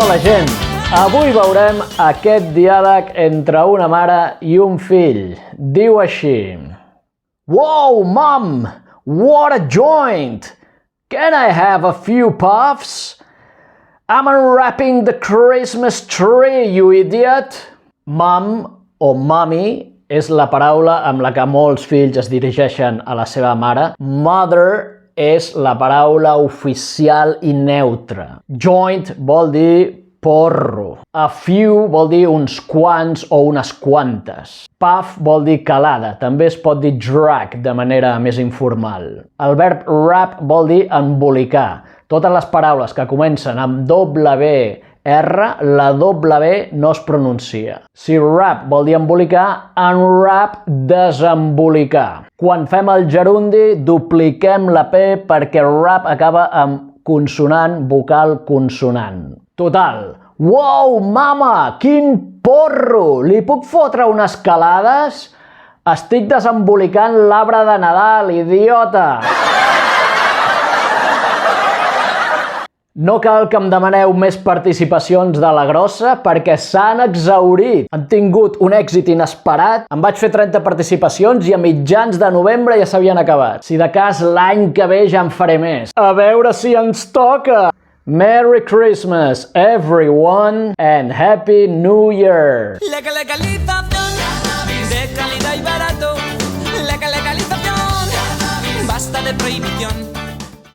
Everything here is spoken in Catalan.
Hola, gent! Avui veurem aquest diàleg entre una mare i un fill. Diu així: Wow, Mom! What a joint! Can I have a few puffs? I'm unwrapping the Christmas tree, you idiot! Mom o mommy és la paraula amb la que molts fills es dirigeixen a la seva mare. Mother és la paraula oficial i neutra. Joint vol dir porro. A few vol dir uns quants o unes quantes. Puff vol dir calada. També es pot dir drag de manera més informal. El verb wrap vol dir embolicar. Totes les paraules que comencen amb WR, la W no es pronuncia. Si wrap vol dir embolicar, unwrap, desembolicar. Quan fem el gerundi, dupliquem la P perquè wrap acaba amb consonant, vocal, consonant. Total. Wow, mama, quin porro! Li puc fotre unes calades? Estic desembolicant l'arbre de Nadal, idiota! No cal que em demaneu més participacions de la grossa perquè s'han exhaurit. Han tingut un èxit inesperat. Em vaig fer 30 participacions i a mitjans de novembre ja s'havien acabat. Si de cas l'any que ve ja en faré més. A veure si ens toca! Merry Christmas, everyone, and Happy New Year! La legalización de calidad y barato. La legalización basta de prohibición.